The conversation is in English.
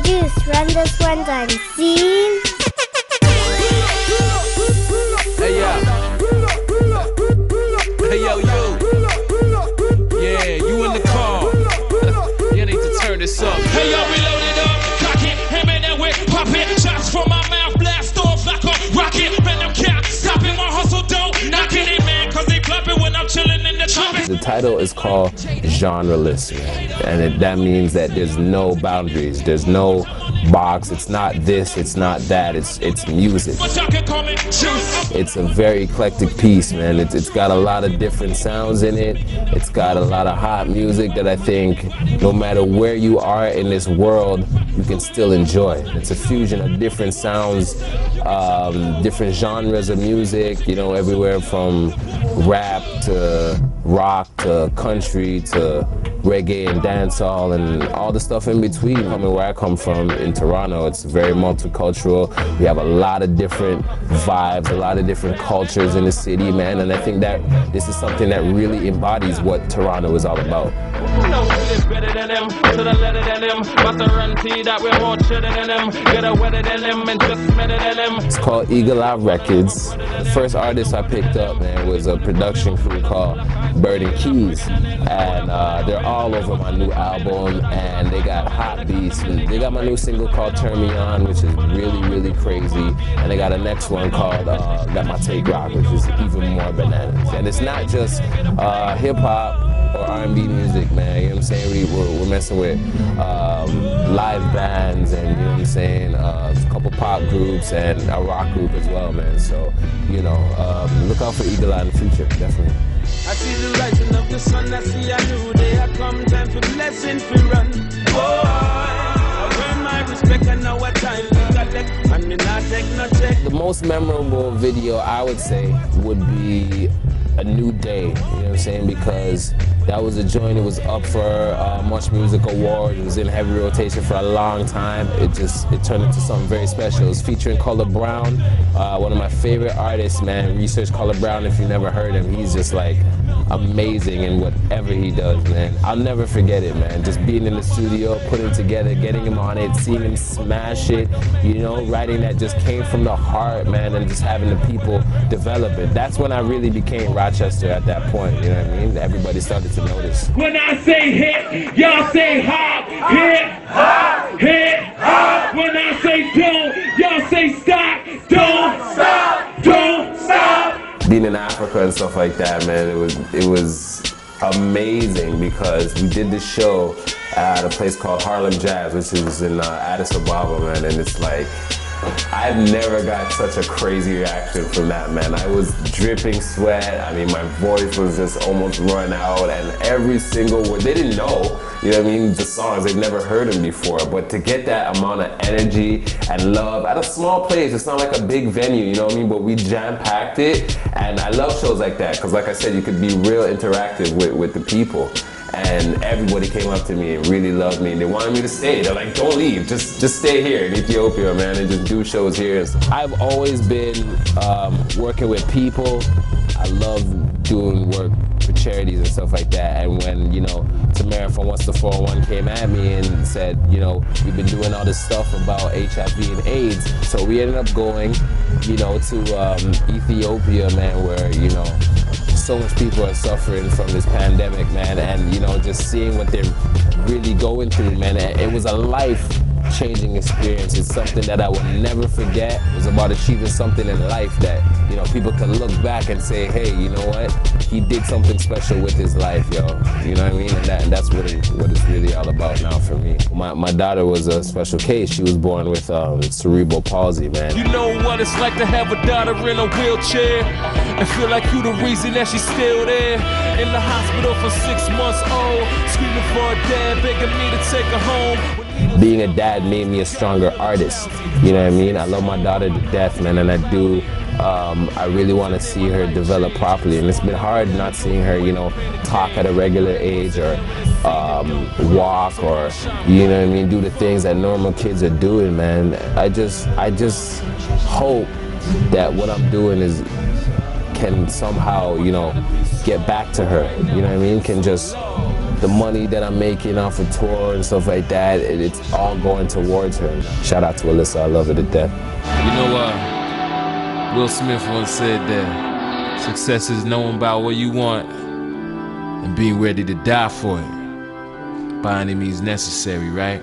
Juice, run this one time, scene. Hey yo. Hey yo, you. Yeah, you in the car. You need to turn this up. Hey yo, reload it up, cock it, him in that whip, pop it. Shots from my mouth, blast off like a rocket. Venom cap, stopping my hustle, don't knock it, man, cause they clapping when I'm chilling in the tropics. The title is called Genreless, and that means that there's no boundaries, there's no box. It's not this, it's not that, it's music. It's a very eclectic piece, man. It's got a lot of different sounds in it. It's got a lot of hot music that I think no matter where you are in this world, you can still enjoy. It's a fusion of different sounds, different genres of music, you know, everywhere from rap to rock to country to reggae and dancehall and all the stuff in between. Coming where I come from in Toronto, it's very multicultural. We have a lot of different vibes, a lot of different cultures in the city, man, and I think that this is something that really embodies what Toronto is all about. It's called Eagle Eye Records. The first artist I picked up, man, was a production crew called Bird and Keys, and they're all over my new album, and they got hot beats. And they got my new single called Turn Me On, which is really, really crazy, and they got a next one called Let My Take Rock, which is even more bananas. And it's not just hip-hop or R&B music, man, you know what I'm saying? We're messing with live bands and, you know what I'm saying, a couple pop groups and a rock group as well, man. So, you know, look out for Eagle Eye in the future, definitely. I see the rising of the sun, I see a new day, I come time for blessing to run. Boy, I earn my respect and now a time to collect, and me not take no check. The most memorable video, I would say, would be A New Day, you know what I'm saying, because that was a joint. It was up for Much Music Award. It was in heavy rotation for a long time. It turned into something very special. It was featuring Color Brown, one of my favorite artists, man. Research Color Brown if you never heard him. He's just like amazing in whatever he does, man. I'll never forget it, man. Just being in the studio, putting it together, getting him on it, seeing him smash it, you know, writing that just came from the heart, man, and just having the people develop it. That's when I really became Rochester at that point, you know what I mean? Everybody started to notice. When I say hit, y'all say hop, hit, hop, hit, hop. When I say don't, y'all say stop, don't stop, don't stop. Being in Africa and stuff like that, man, it was amazing because we did this show at a place called Harlem Jazz, which is in Addis Ababa, man, and it's like, I've never got such a crazy reaction from that, man. I was dripping sweat. I mean, my voice was just almost run out, and every single word, they didn't know, you know what I mean, the songs, they've never heard them before, but to get that amount of energy and love at a small place, it's not like a big venue, you know what I mean, but we jam-packed it, and I love shows like that, because like I said, you could be real interactive with the people. And everybody came up to me and really loved me, and they wanted me to stay. They're like, don't leave, just stay here in Ethiopia, man, and just do shows here. I've always been working with people. I love doing work for charities and stuff like that. And when, you know, Tamara from What's the 401 came at me and said, you know, we've been doing all this stuff about HIV and AIDS. So we ended up going, you know, to Ethiopia, man, where, you know, so much people are suffering from this pandemic, man, and you know, just seeing what they're really going through, man, it was a life-changing experience. It's something that I will never forget. It was about achieving something in life that, you know, people can look back and say, hey, you know what, he did something special with his life, yo, you know what I mean, and that's what it's really all about now for me. My daughter was a special case. She was born with cerebral palsy, man. You know what it's like to have a daughter in a wheelchair and feel like you the reason that she's still there in the hospital for 6 months old, screaming for a dad, begging me to take her home. Being a dad made me a stronger artist, you know what I mean? I love my daughter to death, man, and I do. I really want to see her develop properly, and it's been hard not seeing her, you know, talk at a regular age or walk or, you know what I mean, do the things that normal kids are doing, man. I just hope that what I'm doing can somehow, you know, get back to her, you know what I mean, can just the money that I'm making off of tour and stuff like that, it's all going towards her. Shout out to Alyssa, I love her to death. You know, Will Smith once said that success is knowing about what you want and being ready to die for it by any means necessary, right?